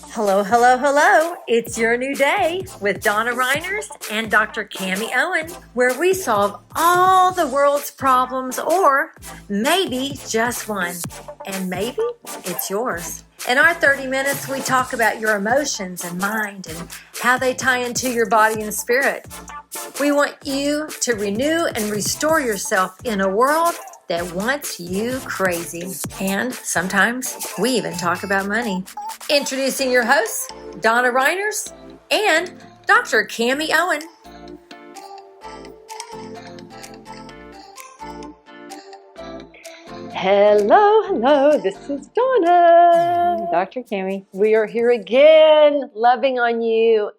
Hello, hello, hello. It's your new day with Donna Reiners and Dr. Cami Owen, where we solve all the world's problems, or maybe just one. And maybe it's yours. In our 30 minutes, we talk about your emotions and mind and how they tie into your body and spirit. We want you to renew and restore yourself in a world that wants you crazy. And sometimes we even talk about money. Introducing your hosts, Donna Reiners and Dr. Cami Owen. Hello, this is Donna. Dr. Cami. We are here again, loving on you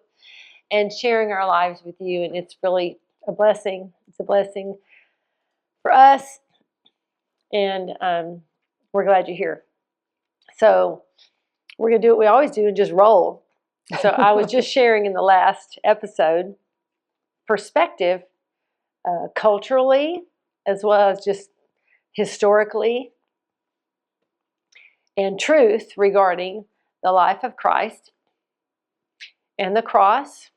and sharing our lives with you, and it's really a blessing. It's a blessing for us, and we're glad you're here. So we're going to do what we always do and just roll. So I was just sharing in the last episode perspective, culturally, as well as just historically, and truth regarding the life of Christ and the cross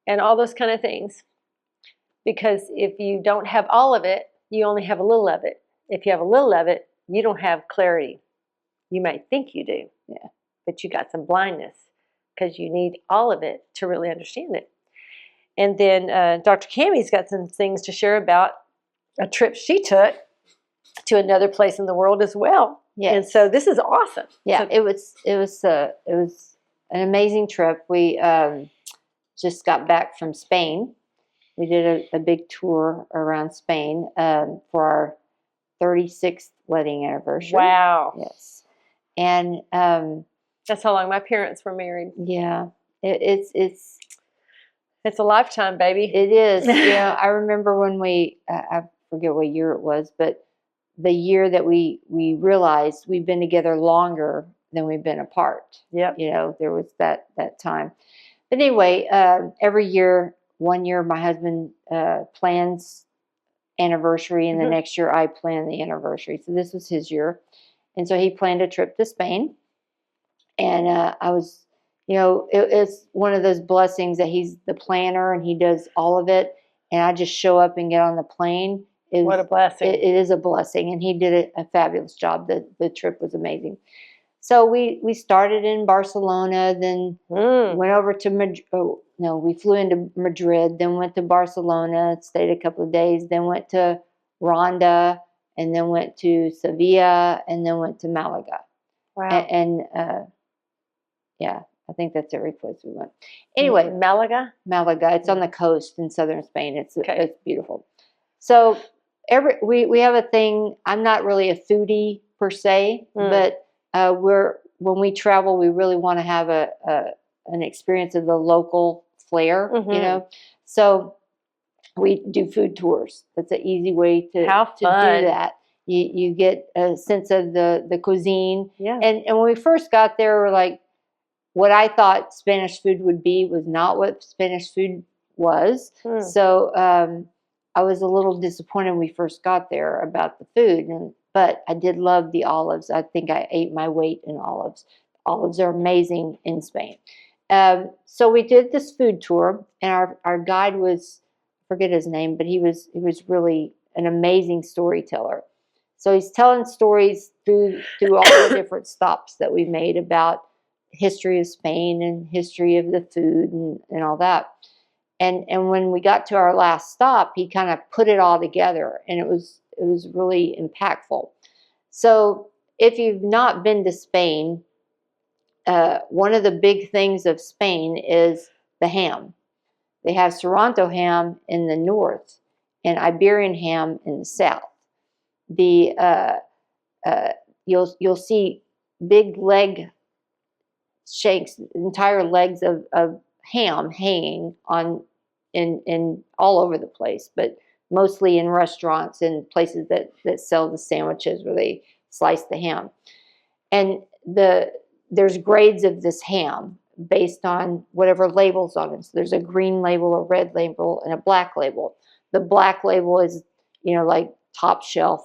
and all those kind of things. Because if you don't have all of it, you only have a little of it. If you have a little of it, you don't have clarity. You might think you do, Yeah. but you got some blindness because you need all of it to really understand it. And then Dr. Cami's got some things to share about a trip she took to another place in the world as well. Yes. And so this is awesome. Yeah, So, it was an amazing trip. We just got back from Spain. We did a big tour around Spain for our 36th wedding anniversary. wow. Yes, and That's how long my parents were married. yeah, it's It's a lifetime, baby. it is. Yeah, I remember when I forget what year it was, but the year that we realized we've been together longer than we've been apart. Yep. You know, there was that time. But anyway, every year, one year my husband plans anniversary, and the next year I plan the anniversary. So this was his year, and so he planned a trip to Spain, and I was, it's one of those blessings that he's the planner and he does all of it, and I just show up and get on the plane. What a blessing. It is a blessing, and he did a fabulous job. The trip was amazing. So we started in Barcelona, then went over to Madrid. Oh, no, we flew into Madrid, then went to Barcelona, stayed a couple of days, then went to Ronda, and then went to Sevilla, and then went to Malaga. Wow. And yeah, I think that's every place we went. Anyway, Malaga? Malaga. It's on the coast in southern Spain. It's beautiful. So we have a thing. I'm not really a foodie per se, but when we travel, we really want to have an experience of the local flair, So we do food tours. That's an easy way to do that. You get a sense of the cuisine. Yeah. And when we first got there, we're like, what I thought Spanish food would be was not what Spanish food was. So I was a little disappointed when we first got there about the food, but I did love the olives. I think I ate my weight in olives. Olives are amazing in Spain. So we did this food tour, and our guide was, I forget his name, but he was really an amazing storyteller. So he's telling stories through all the different stops that we made about history of Spain and history of the food and all that. And when we got to our last stop, he kind of put it all together, and it was really impactful. So if you've not been to Spain, one of the big things of Spain is the ham. They have Serrano ham in the north and Iberian ham in the south. You'll see big leg shanks, entire legs of ham hanging in all over the place, but mostly in restaurants and places that sell the sandwiches where they slice the ham. And there's grades of this ham based on whatever labels on it. So there's a green label, a red label, and a black label. The black label is, like top shelf,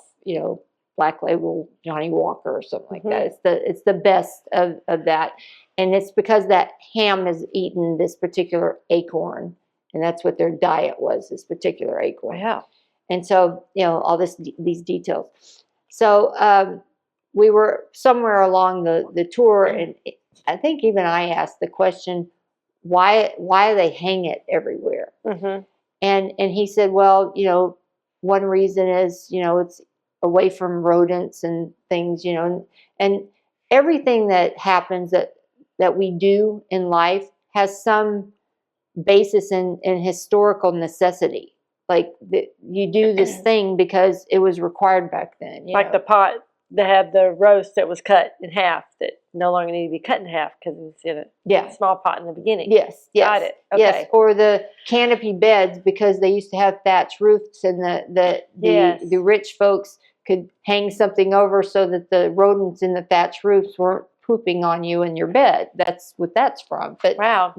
Black Label Johnny Walker or something like that. It's the best of that. And it's because that ham has eaten this particular acorn, and that's what their diet was, this particular acorn. Yeah. And so, all these details. So we were somewhere along the tour, and I think even I asked the question, why do they hang it everywhere? And he said, well, one reason is, it's away from rodents and things, and everything that happens that we do in life has some basis in historical necessity. Like you do this thing because it was required back then. Like the pot that had the roast that was cut in half that no longer needed to be cut in half because it was in a small pot in the beginning. Yes. Got it. Okay. Yes. Or the canopy beds, because they used to have thatch roofs, and the rich folks could hang something over so that the rodents in the thatch roofs weren't pooping on you in your bed. That's what that's from. But now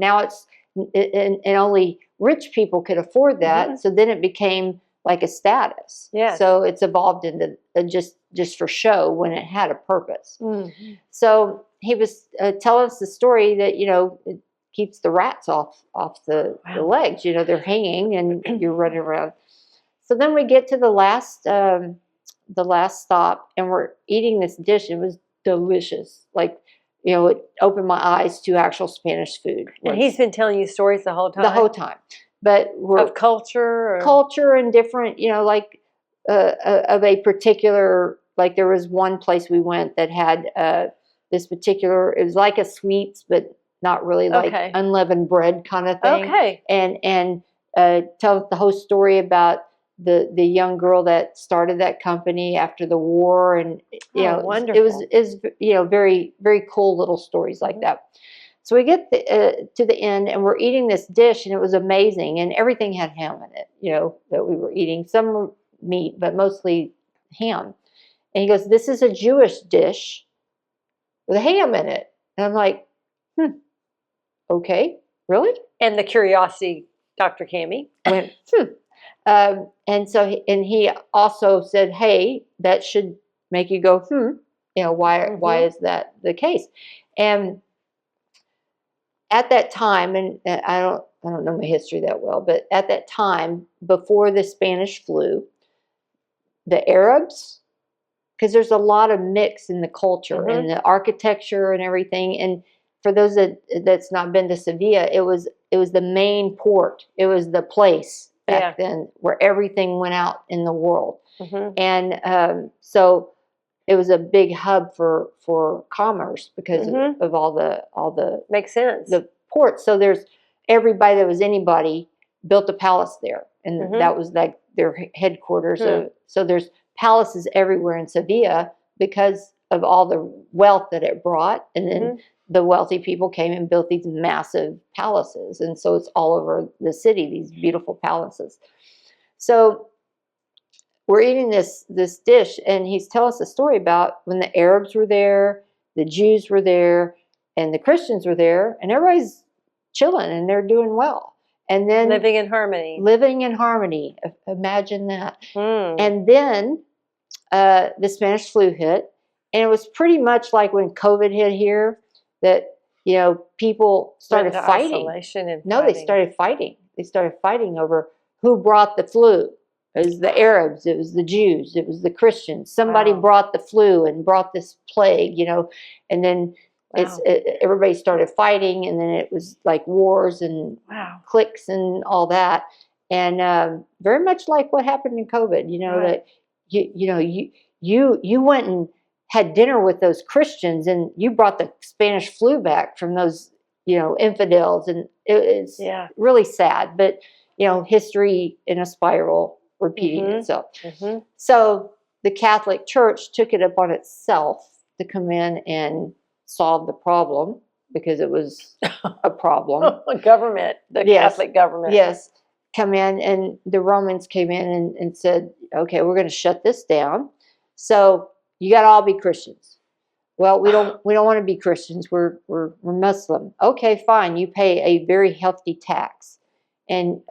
and only rich people could afford that. So then it became like a status. So it's evolved into just for show when it had a purpose. So he was telling us the story that, it keeps the rats off the legs. They're hanging and you're running around. So then we get to the last stop, and we're eating this dish. It was delicious. Like, it opened my eyes to actual Spanish food. And he's been telling you stories the whole time? The whole time. But of culture? Or? Culture and different, like of a particular, like there was one place we went that had this particular, it was like a sweets, but not really like unleavened bread kind of thing. And tell the whole story about the young girl that started that company after the war, and wonderful. it was very, very cool little stories like that. So we get to the end, and we're eating this dish, and it was amazing, and everything had ham in it, that we were eating. Some meat, but mostly ham. And he goes, "This is a Jewish dish with ham in it." And I'm like, okay, really? And the curiosity, Dr. Cami, went, and so he also said, "Hey, that should make you go, why is that the case?" And at that time, and I don't know my history that well, but at that time, before the Spanish flu, the Arabs, because there's a lot of mix in the culture and the architecture and everything. And for those that's not been to Sevilla, it was the main port. It was the place back then where everything went out in the world. And so it was a big hub for commerce because of all the makes sense, the ports. So there's everybody that was anybody built a palace there, and that was like their headquarters. So there's palaces everywhere in Sevilla because of all the wealth that it brought, and then the wealthy people came and built these massive palaces, and so it's all over the city, these beautiful palaces. So we're eating this dish, and he's telling us a story about when the Arabs were there, the Jews were there, and the Christians were there, and everybody's chilling and they're doing well. And then living in harmony. Imagine that. And then the Spanish flu hit, and it was pretty much like when COVID hit here, that people started fighting. They started fighting. They started fighting over who brought the flu. It was the Arabs, it was the Jews, it was the Christians. Somebody brought the flu and brought this plague, and then everybody started fighting, and then it was like wars and cliques and all that. And very much like what happened in COVID, that you went and had dinner with those Christians, and you brought the Spanish flu back from those infidels, and it's really sad. But history in a spiral, repeating itself. So the Catholic Church took it upon itself to come in and solve the problem, because it was a problem. Government, the Catholic government. Yes, come in, and the Romans came in and said, okay, we're going to shut this down. So you got to all be Christians. Well, we don't want to be Christians. We're Muslim. Okay, fine. You pay a very hefty tax, and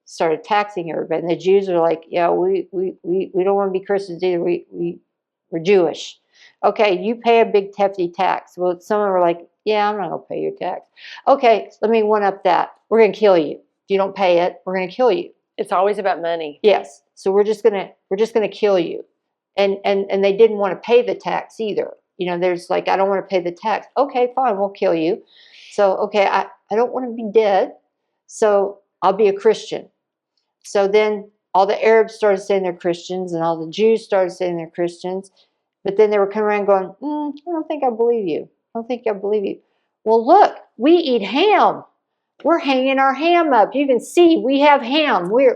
started taxing everybody. And the Jews are like, yeah, we don't want to be Christians either. We're Jewish. Okay, you pay a big hefty tax. Well, some of them were like, yeah, I'm not going to pay your tax. Okay, let me one up that. We're going to kill you. If you don't pay it, we're going to kill you. It's always about money. Yes. So we're just gonna kill you. And they didn't want to pay the tax either. You know, there's like, I don't want to pay the tax. Okay, fine, we'll kill you. So, okay, I don't want to be dead. So I'll be a Christian. So then all the Arabs started saying they're Christians, and all the Jews started saying they're Christians. But then they were coming around going, I don't think I believe you. I don't think I believe you. Well, look, we eat ham. We're hanging our ham up. You can see we have ham. We are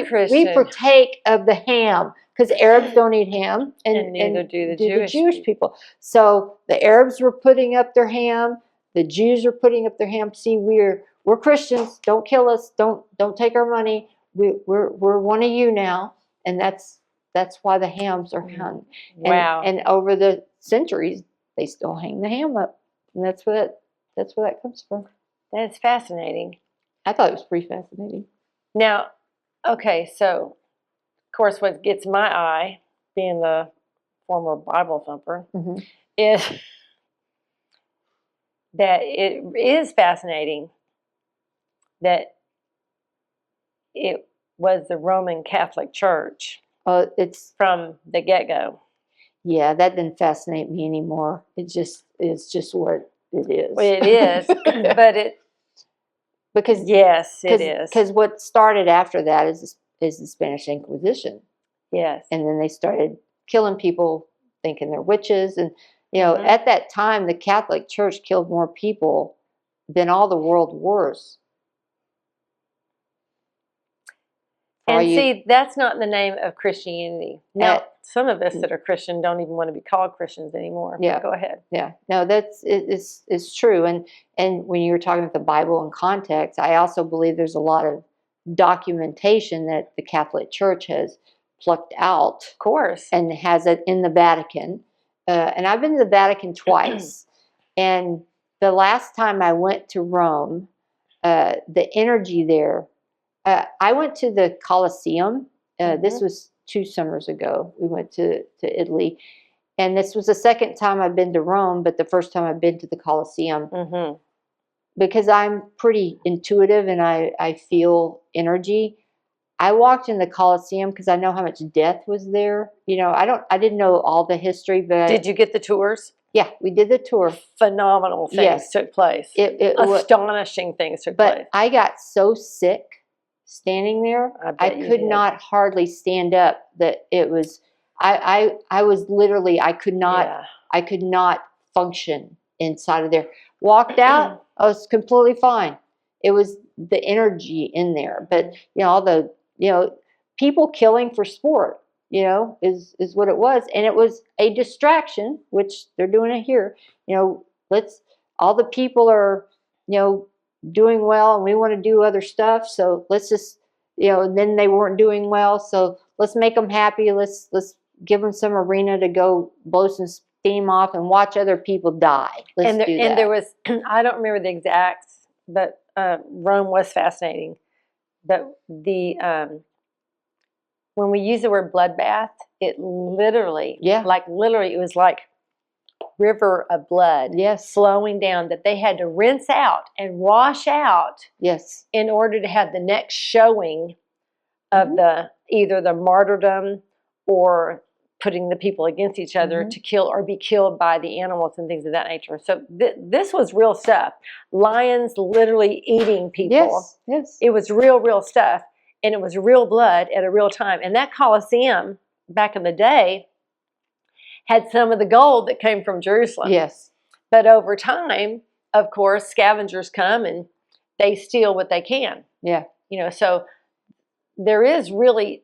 Christian. We partake of the ham because Arabs don't eat ham, and neither do the Jewish people. So the Arabs were putting up their ham. The Jews are putting up their ham. See, we're Christians. Don't kill us. Don't take our money. We're one of you now, and that's why the hams are hung. Wow. And over the centuries, they still hang the ham up, and that's where that comes from. That's fascinating. I thought it was pretty fascinating. Now, okay, so, of course, what gets my eye, being the former Bible thumper, is that it is fascinating that it was the Roman Catholic Church It's from the get-go. Yeah, that didn't fascinate me anymore. It's just what it is. Well, it is, but it... Because yes, it is. Because what started after that is the Spanish Inquisition. Yes. And then they started killing people thinking they're witches. And, you know, at that time, the Catholic Church killed more people than all the world wars. And see, that's not the name of Christianity. Now, some of us that are Christian don't even want to be called Christians anymore. Yeah. Go ahead. Yeah. No, it's true. And when you were talking about the Bible in context, I also believe there's a lot of documentation that the Catholic Church has plucked out. Of course. And has it in the Vatican. And I've been to the Vatican twice. And the last time I went to Rome, the energy there, I went to the Colosseum. This was 2 summers ago. We went to Italy. And this was the second time I've been to Rome, but the first time I've been to the Colosseum. Because I'm pretty intuitive and I feel energy. I walked in the Colosseum because I know how much death was there. You know, I didn't know all the history, but did you get the tours? Yeah, we did the tour. Phenomenal things took place. Astonishing things took place. But I got so sick standing there. I could not hardly stand up. That it was. I was literally. I could not function inside of there. Walked out. I was completely fine. It was the energy in there. But you know, all the people killing for sport. You know, is what it was. And it was a distraction, which they're doing it here. You know, all the people are, doing well and we want to do other stuff. So let's just, and then they weren't doing well. So let's make them happy. Let's give them some arena to go blow some steam off and watch other people die. Let's do that. And there was, I don't remember the exacts, but Rome was fascinating. But when we use the word bloodbath, it literally, it was like river of blood flowing down that they had to rinse out and wash out in order to have the next showing of either the martyrdom or putting the people against each other to kill or be killed by the animals and things of that nature. So this was real stuff. Lions literally eating people. Yes. It was real stuff. And it was real blood at a real time. And that Colosseum, back in the day, had some of the gold that came from Jerusalem. Yes. But over time, of course, scavengers come and they steal what they can. Yeah. So there is really,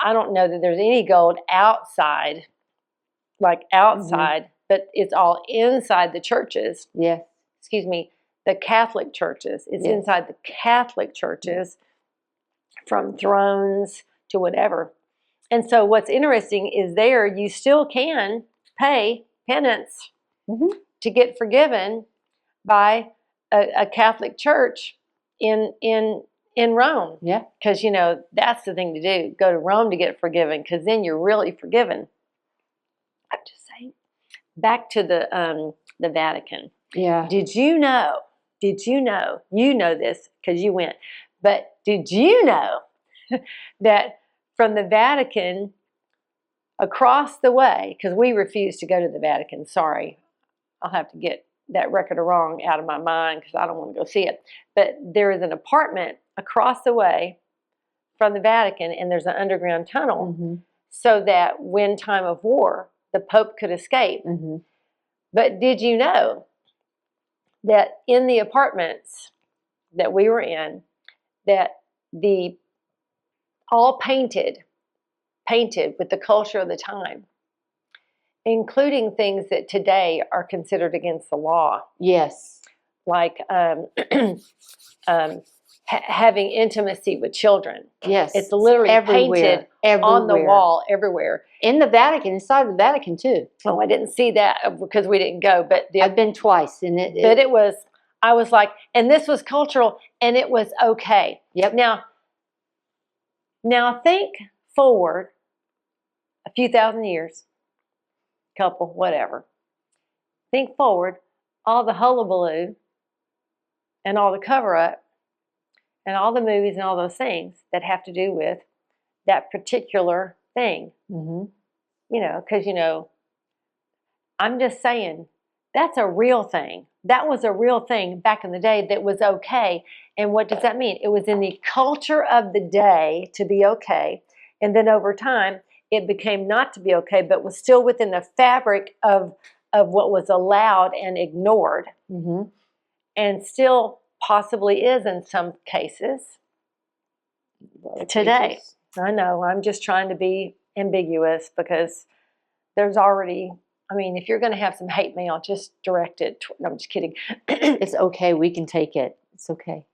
I don't know that there's any gold outside, but it's all inside the churches. Yeah. Excuse me, the Catholic churches. It's inside the Catholic churches. From thrones to whatever. And so what's interesting is there you still can pay penance to get forgiven by a Catholic church in in Rome. Yeah. Because, you know, that's the thing to do. Go to Rome to get forgiven, because then you're really forgiven. I'm just saying. Back to the Vatican. Yeah. Did you know, you know this because you went, but did you know that from the Vatican across the way, because we refuse to go to the Vatican, sorry, I'll have to get that record of wrong out of my mind because I don't want to go see it, but there is an apartment across the way from the Vatican, and there's an underground tunnel so that when time of war, the Pope could escape. But did you know that in the apartments that we were in, that the all painted with the culture of the time, including things that today are considered against the law. Yes. Like having intimacy with children. Yes. It's literally painted on the wall everywhere. In the Vatican, inside the Vatican too. Oh, I didn't see that because we didn't go. But I've been twice, and I was like, and this was cultural, and it was okay. Yep. Now think forward a few thousand years, couple, whatever. Think forward, all the hullabaloo and all the cover-up and all the movies and all those things that have to do with that particular thing. You know, because, you know, I'm just saying, that's a real thing. That was a real thing back in the day that was okay. And what does that mean? It was in the culture of the day to be okay. And then over time, it became not to be okay, but was still within the fabric of what was allowed and ignored. And still possibly is in some cases today. I know, I'm just trying to be ambiguous because there's already, I mean, if you're going to have some hate mail, just direct it. No, I'm just kidding. It's okay. We can take it. It's okay.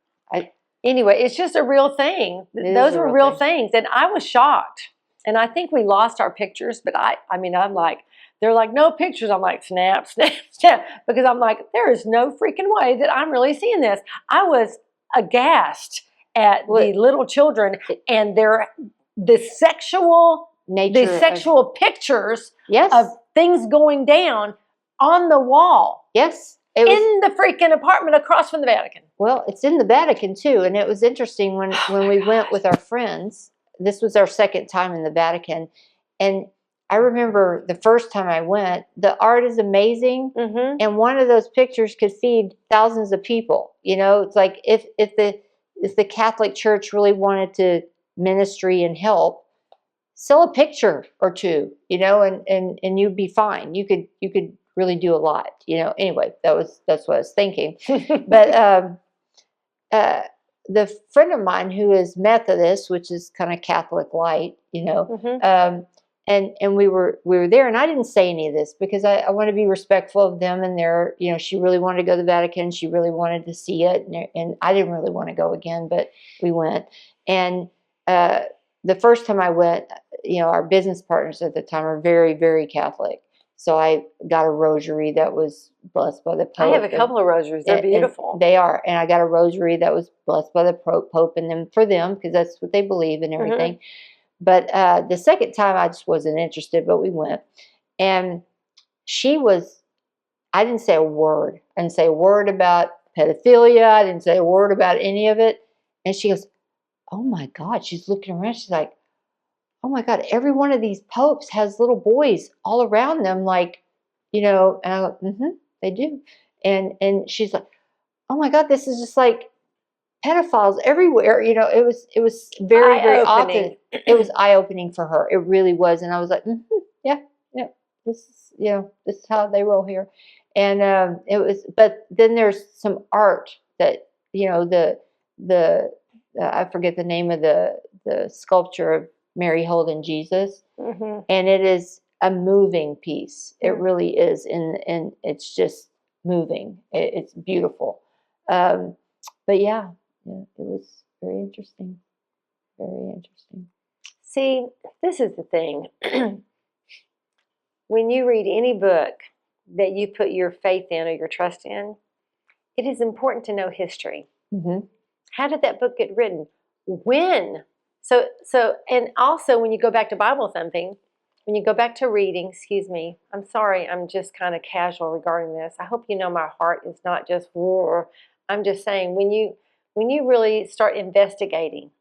Anyway, it's just a real thing. Those were real things. And I was shocked. And I think we lost our pictures, but I mean, I'm like, they're like, no pictures. I'm like, snap, snap, snap. Because I'm like, there is no freaking way that I'm really seeing this. I was aghast at the little children and the sexual nature, the sexual pictures of things going down on the wall. Yes. In the freaking apartment across from the Vatican. Well, it's in the Vatican too. And it was interesting when we went with our friends. This was our second time in the Vatican. And I remember the first time I went, the art is amazing. And one of those pictures could feed thousands of people. You know, it's like if the Catholic Church really wanted to ministry and help, sell a picture or two, you know, and you'd be fine. You could really do a lot, you know. Anyway, that's what I was thinking. But the friend of mine who is Methodist, which is kind of Catholic light, you know, and we were there, and I didn't say any of this because I want to be respectful of them and their, you know, she really wanted to go to the Vatican, she really wanted to see it, and I didn't really want to go again, but we went. And the first time I went, you know, our business partners at the time are very, very Catholic. So I got a rosary that was blessed by the Pope. I have a couple of rosaries. They're beautiful. They are. And I got a rosary that was blessed by the Pope and then for them, because that's what they believe and everything. But the second time I just wasn't interested, but we went. And I didn't say a word. I didn't say a word about pedophilia. I didn't say a word about any of it. And she goes, oh my God. She's looking around. She's like, oh my God, every one of these popes has little boys all around them, like, you know, and I go, they do. And she's like, oh my God, this is just like pedophiles everywhere. You know, it was very, very often. It was eye-opening for her. It really was. And I was like, yeah, this is, you know, this is how they roll here. And it was, but then there's some art that, you know, the I forget the name of the sculpture of Mary holding Jesus, and it is a moving piece. It really is, and it's just moving. It's beautiful. But yeah, it was very interesting. Very interesting. See, this is the thing. When you read any book that you put your faith in or your trust in, it is important to know history. How did that book get written? When? So, and also when you go back to Bible thumping, when you go back to reading, excuse me, I'm sorry, I'm just kind of casual regarding this. I hope you know my heart is not just war. I'm just saying when you really start investigating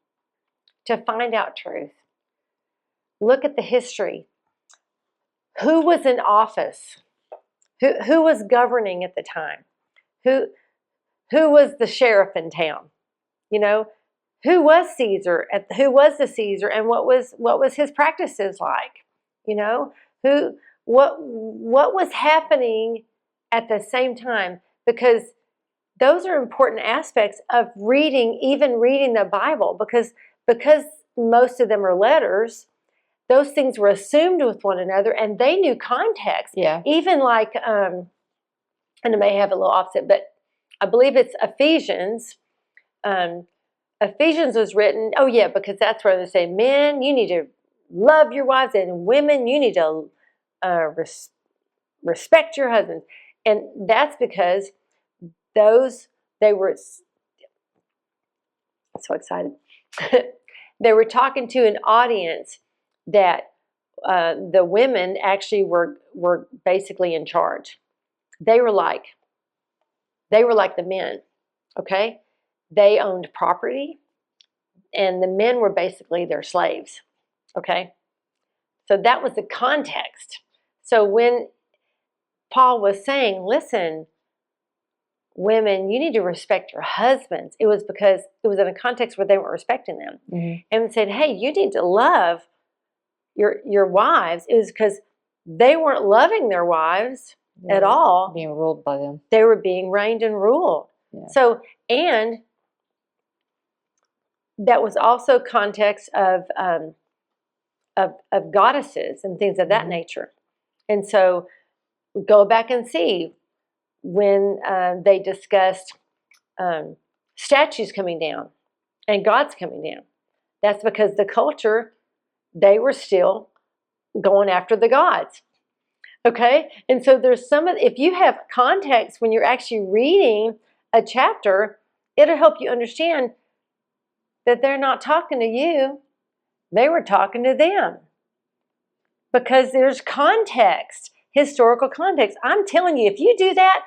to find out truth, look at the history. Who was in office? Who was governing at the time? Who was the sheriff in town? You know, who was Caesar? Who was the Caesar, and what was his practices like? You know, what was happening at the same time? Because those are important aspects of even reading the Bible, because most of them are letters. Those things were assumed with one another, and they knew context. Yeah. Even like, and it may have a little offset, but I believe it's Ephesians. Ephesians was written, because that's where they say, men, you need to love your wives, and women, you need to respect your husbands. And that's because they were so excited. They were talking to an audience that the women actually were basically in charge. They were like the men, okay? They owned property, and the men were basically their slaves, okay? So that was the context. So when Paul was saying, listen, women, you need to respect your husbands, it was because it was in a context where they weren't respecting them. Mm-hmm. And said, hey, you need to love your wives. It was because they weren't loving their wives at all. Being ruled by them. They were being reigned and ruled. Yeah. So, and that was also context of goddesses and things of that mm-hmm. nature. And so go back and see when they discussed statues coming down and gods coming down. That's because the culture, they were still going after the gods. Okay? And so there's if you have context when you're actually reading a chapter, it'll help you understand that they're not talking to you. They were talking to them. Because there's context, historical context. I'm telling you, if you do that,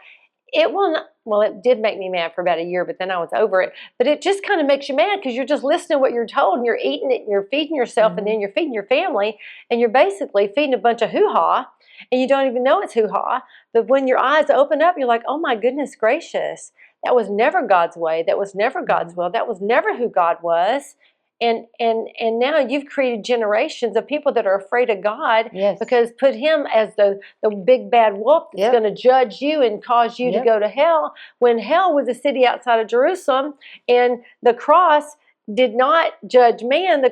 it will not, well, it did make me mad for about a year, but then I was over it. But it just kind of makes you mad because you're just listening to what you're told and you're eating it and you're feeding yourself mm-hmm. and then you're feeding your family and you're basically feeding a bunch of hoo-ha and you don't even know it's hoo-ha. But when your eyes open up, you're like, oh my goodness gracious, that was never God's way. That was never God's will. That was never who God was. And now you've created generations of people that are afraid of God yes. because put him as the big bad wolf that's yep. going to judge you and cause you yep. to go to hell, when hell was a city outside of Jerusalem and the cross did not judge man.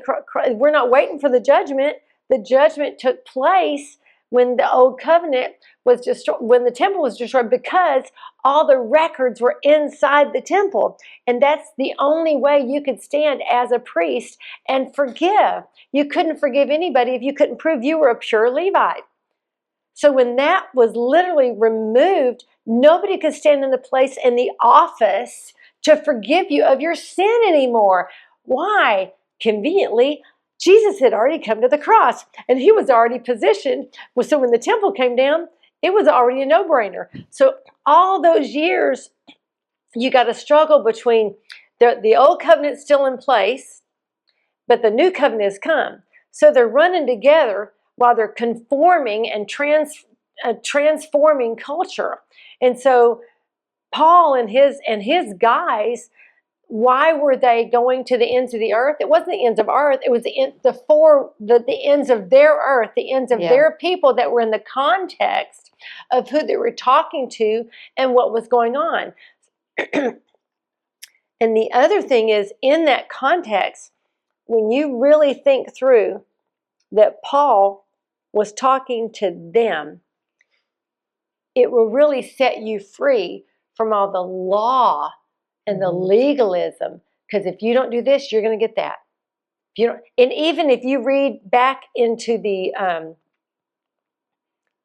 We're not waiting for the judgment. The judgment took place when the old covenant was destroyed, when the temple was destroyed, because all the records were inside the temple. And that's the only way you could stand as a priest and forgive. You couldn't forgive anybody if you couldn't prove you were a pure Levite. So when that was literally removed, nobody could stand in the place in the office to forgive you of your sin anymore. Why? Conveniently, Jesus had already come to the cross and he was already positioned. So when the temple came down, it was already a no-brainer. So all those years, you got to struggle between the old covenant still in place, but the new covenant has come. So they're running together while they're conforming and transforming culture. And so Paul and his guys, why were they going to the ends of the earth? It wasn't the ends of earth. It was the ends of their earth, the ends of their people that were in the context of who they were talking to and what was going on. And the other thing is, in that context, when you really think through that Paul was talking to them, it will really set you free from all the law and the legalism, because if you don't do this, you're going to get that. If you don't, and even if you read back into the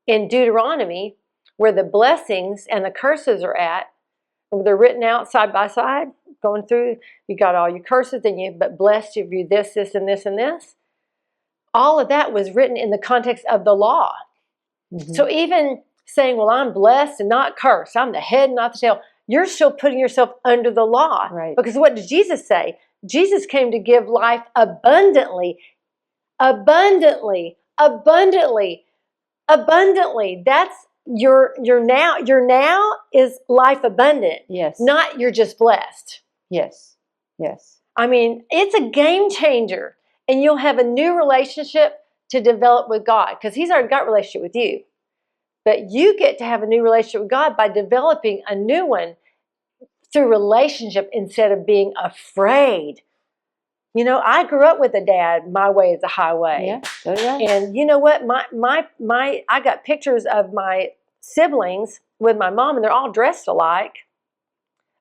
in Deuteronomy, where the blessings and the curses are at, they're written out side by side. going through, you got all your curses, but blessed if you this, this, and this, and this. All of that was written in the context of the law. Mm-hmm. So even saying, well, I'm blessed and not cursed, I'm the head, not the tail, you're still putting yourself under the law. Right. Because what did Jesus say? Jesus came to give life abundantly. Abundantly. Abundantly. Abundantly. That's your now is life abundant. Yes. Not you're just blessed. Yes. Yes. I mean, it's a game changer. And you'll have a new relationship to develop with God, because He's already got a relationship with you. But you get to have a new relationship with God by developing a new one through relationship instead of being afraid. You know, I grew up with a dad, my way is the highway. Yeah, so did I. And you know what? I got pictures of my siblings with my mom, and they're all dressed alike.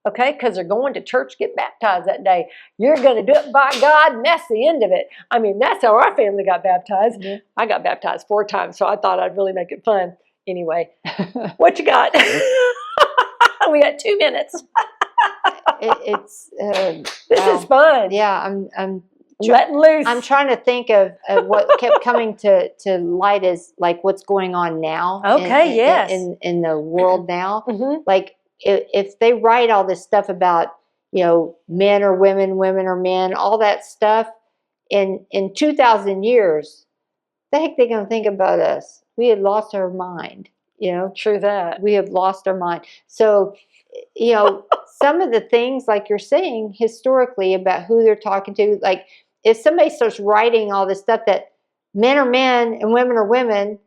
Okay, because they're going to church, get baptized that day. You're going to do it by God, and that's the end of it. I mean, that's how our family got baptized. Mm-hmm. I got baptized 4 times, so I thought I'd really make it fun. Anyway, what you got? We got 2 minutes. This is fun. Yeah, I'm letting loose. I'm trying to think of what kept coming to light is like what's going on now. Okay, yes. In the world now. Mm-hmm. Like if they write all this stuff about, you know, men or women, women or men, all that stuff, in 2,000 years, the heck they going to think about us? We had lost our mind, you know. True that. We have lost our mind. So, you know, some of the things like you're saying historically about who they're talking to, like if somebody starts writing all this stuff that men are men and women are women,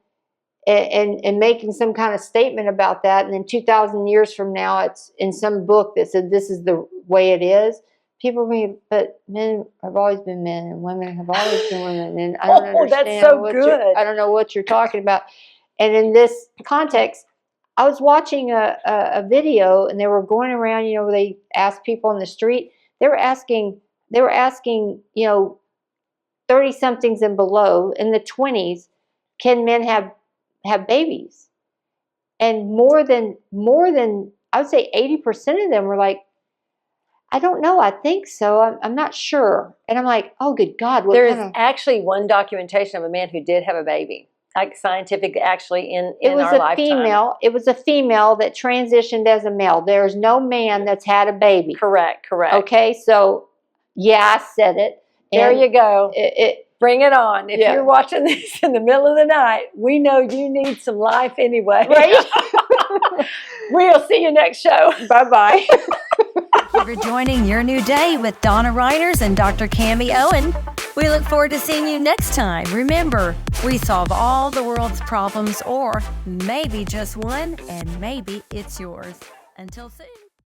and making some kind of statement about that, and then 2,000 years from now it's in some book that said this is the way it is, people are going, but men have always been men and women have always been women, and I don't understand. That's so good. I don't know what you're talking about. And in this context, I was watching a video, and they were going around, you know, where they asked people on the street, they were asking, you know, 30-somethings and below, in the 20s, can men have babies? And more than I would say 80% of them were like, I don't know, I think so, I'm not sure. And I'm like, oh good God, there is actually one documentation of a man who did have a baby, like scientific, actually in our lifetime. It was a female that transitioned as a male. There's no man that's had a baby. Correct. Okay, so yeah, I said it. There you go. Bring it on. If you're watching this in the middle of the night, we know you need some life anyway. Right? We'll see you next show. Bye-bye. Thank you for joining Your New Day with Donna Reiners and Dr. Cami Owen. We look forward to seeing you next time. Remember, we solve all the world's problems, or maybe just one, and maybe it's yours. Until soon.